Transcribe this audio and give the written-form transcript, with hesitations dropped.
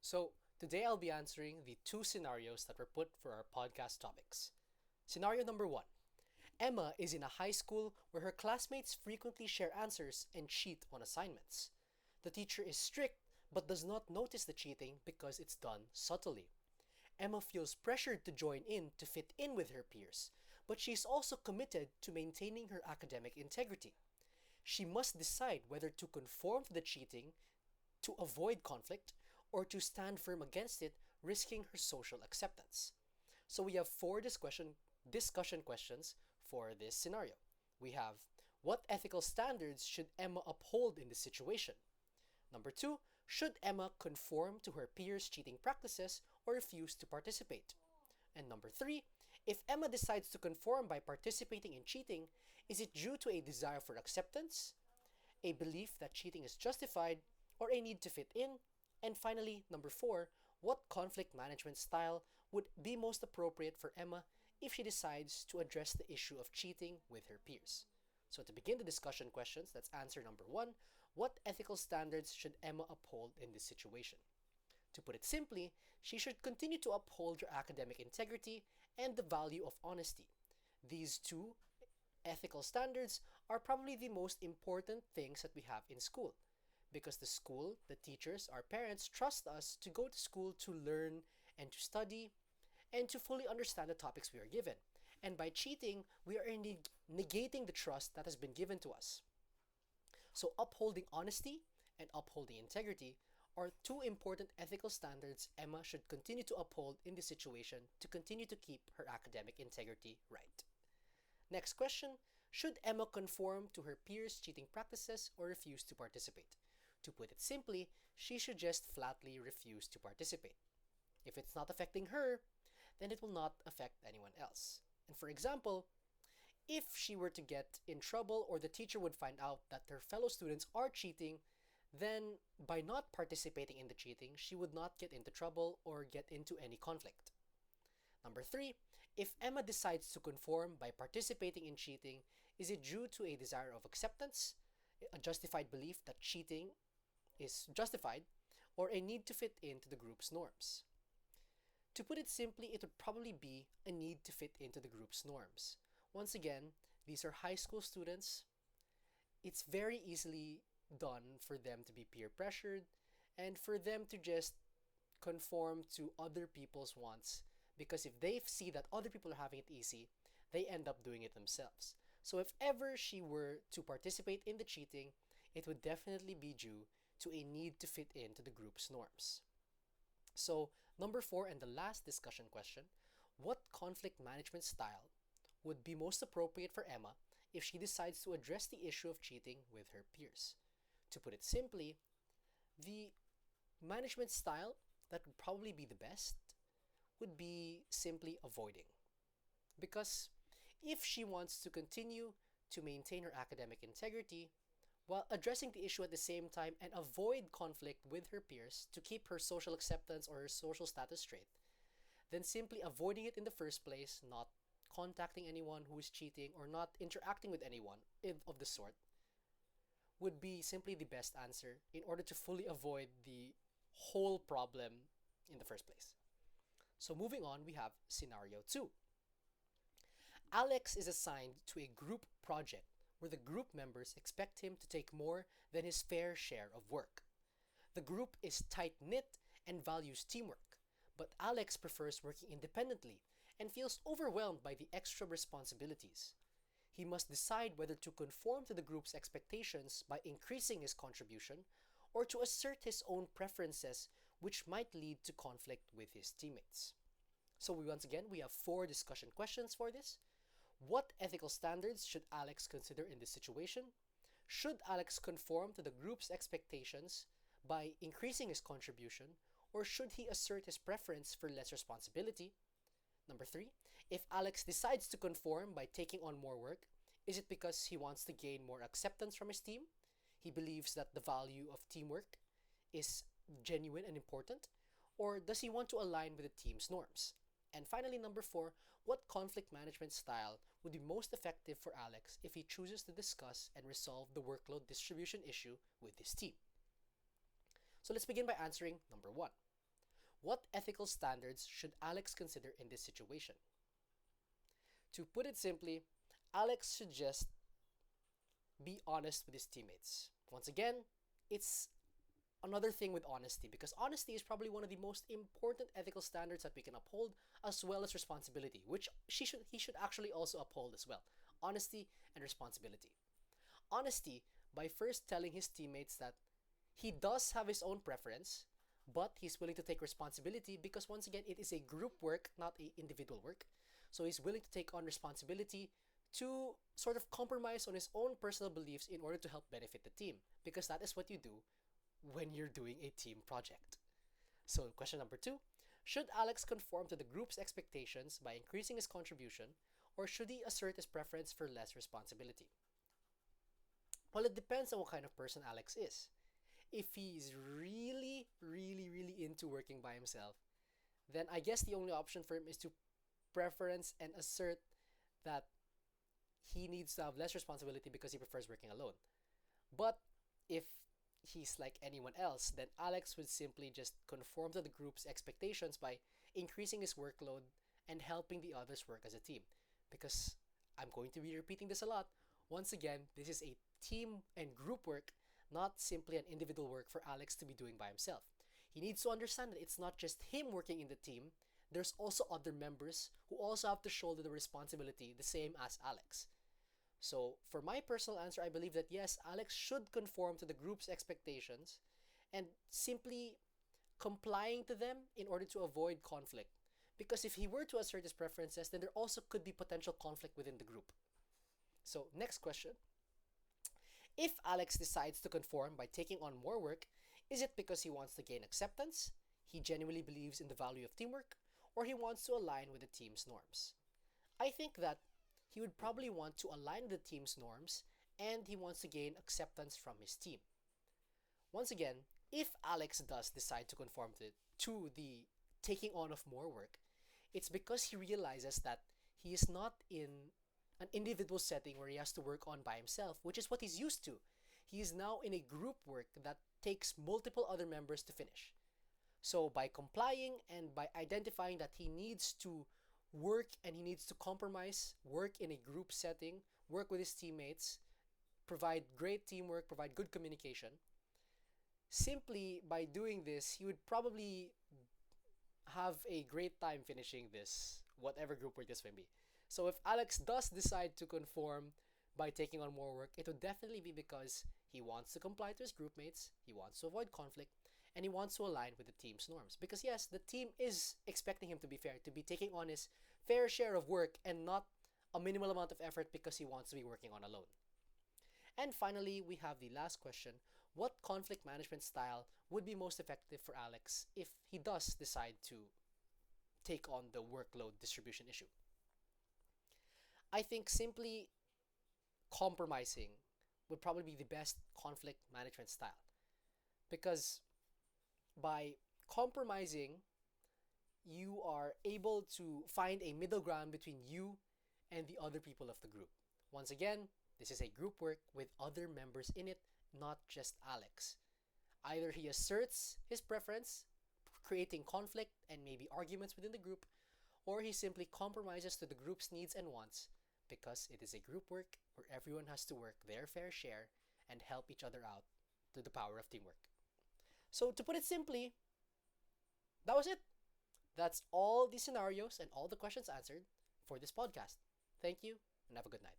So, today I'll be answering the two scenarios that were put for our podcast topics. Scenario number one: Emma is in a high school where her classmates frequently share answers and cheat on assignments. The teacher is strict but does not notice the cheating because it's done subtly. Emma feels pressured to join in to fit in with her peers, but she is also committed to maintaining her academic integrity. She must decide whether to conform to the cheating to avoid conflict or to stand firm against it, risking her social acceptance. So we have four discussion questions for this scenario. We have: what ethical standards should Emma uphold in this situation? Number two, should Emma conform to her peers' cheating practices or refuse to participate? And number three, if Emma decides to conform by participating in cheating, is it due to a desire for acceptance, a belief that cheating is justified, or a need to fit in? And finally, number four, what conflict management style would be most appropriate for Emma if she decides to address the issue of cheating with her peers? So to begin the discussion questions, let's answer number one: what ethical standards should Emma uphold in this situation? To put it simply, she should continue to uphold her academic integrity and the value of honesty. These two ethical standards are probably the most important things that we have in school, because the school, the teachers, our parents trust us to go to school to learn and to study and to fully understand the topics we are given. And by cheating, we are indeed negating the trust that has been given to us. So upholding honesty and upholding integrity are two important ethical standards Emma should continue to uphold in this situation to continue to keep her academic integrity right. Next question: should Emma conform to her peers' cheating practices or refuse to participate? To put it simply, she should just flatly refuse to participate. If it's not affecting her, then it will not affect anyone else. And for example, if she were to get in trouble or the teacher would find out that her fellow students are cheating, then by not participating in the cheating, she would not get into trouble or get into any conflict. Number three, if Emma decides to conform by participating in cheating, is it due to a desire of acceptance, a justified belief that cheating is justified, or a need to fit into the group's norms? To put it simply, it would probably be a need to fit into the group's norms. Once again, these are high school students. It's very easily done for them to be peer pressured and for them to just conform to other people's wants, because if they see that other people are having it easy, they end up doing it themselves. So if ever she were to participate in the cheating, it would definitely be due to a need to fit into the group's norms. So number four and the last discussion question: what conflict management style would be most appropriate for Emma if she decides to address the issue of cheating with her peers? To put it simply, the management style that would probably be the best would be simply avoiding. Because if she wants to continue to maintain her academic integrity while addressing the issue at the same time and avoid conflict with her peers to keep her social acceptance or her social status straight, then simply avoiding it in the first place, not contacting anyone who is cheating or not interacting with anyone of the sort, would be simply the best answer in order to fully avoid the whole problem in the first place. So moving on, we have scenario two. Alex is assigned to a group project where the group members expect him to take more than his fair share of work. The group is tight-knit and values teamwork, but Alex prefers working independently and feels overwhelmed by the extra responsibilities. He must decide whether to conform to the group's expectations by increasing his contribution or to assert his own preferences, which might lead to conflict with his teammates. So once again, we have four discussion questions for this. What ethical standards should Alex consider in this situation? Should Alex conform to the group's expectations by increasing his contribution, or should he assert his preference for less responsibility? Number three, if Alex decides to conform by taking on more work, is it because he wants to gain more acceptance from his team? He believes that the value of teamwork is genuine and important, or does he want to align with the team's norms? And finally, number four, what conflict management style would be most effective for Alex if he chooses to discuss and resolve the workload distribution issue with his team? So let's begin by answering number one. What ethical standards should Alex consider in this situation? To put it simply, Alex should just be honest with his teammates. Once again, it's another thing with honesty because honesty is probably one of the most important ethical standards that we can uphold as well as responsibility, which he should actually also uphold as well. Honesty and responsibility. Honesty by first telling his teammates that he does have his own preference, but he's willing to take responsibility because once again it is a group work, not a individual work. So he's willing to take on responsibility to sort of compromise on his own personal beliefs in order to help benefit the team because that is what you do when you're doing a team project. So, question number 2, should Alex conform to the group's expectations by increasing his contribution, or should he assert his preference for less responsibility? Well, it depends on what kind of person Alex is. If he's really, really, really into working by himself, then I guess the only option for him is to preference and assert that he needs to have less responsibility because he prefers working alone. But if he's like anyone else, then Alex would simply just conform to the group's expectations by increasing his workload and helping the others work as a team. Because I'm going to be repeating this a lot. Once again, this is a team and group work, not simply an individual work for Alex to be doing by himself. He needs to understand that it's not just him working in the team, there's also other members who also have to shoulder the responsibility the same as Alex. So, for my personal answer, I believe that yes, Alex should conform to the group's expectations and simply complying to them in order to avoid conflict. Because if he were to assert his preferences, then there also could be potential conflict within the group. So, next question. If Alex decides to conform by taking on more work, is it because he wants to gain acceptance, he genuinely believes in the value of teamwork, or he wants to align with the team's norms? I think that he would probably want to align with the team's norms and he wants to gain acceptance from his team. Once again, if Alex does decide to conform to the taking on of more work, it's because he realizes that he is not in an individual setting where he has to work on by himself, which is what he's used to. He is now in a group work that takes multiple other members to finish. So by complying and by identifying that he needs to work and he needs to compromise, work in a group setting, work with his teammates, provide great teamwork, provide good communication, simply by doing this, he would probably have a great time finishing this, whatever group work this may be. So if Alex does decide to conform by taking on more work, it would definitely be because he wants to comply to his group mates, he wants to avoid conflict, and he wants to align with the team's norms. Because yes, the team is expecting him to be fair, to be taking on his fair share of work and not a minimal amount of effort because he wants to be working on alone. And finally, we have the last question. What conflict management style would be most effective for Alex if he does decide to take on the workload distribution issue? I think simply compromising would probably be the best conflict management style. Because by compromising, you are able to find a middle ground between you and the other people of the group. Once again, this is a group work with other members in it, not just Alex. Either he asserts his preference, creating conflict and maybe arguments within the group, or he simply compromises to the group's needs and wants because it is a group work where everyone has to work their fair share and help each other out to the power of teamwork. So to put it simply, that was it. That's all the scenarios and all the questions answered for this podcast. Thank you and have a good night.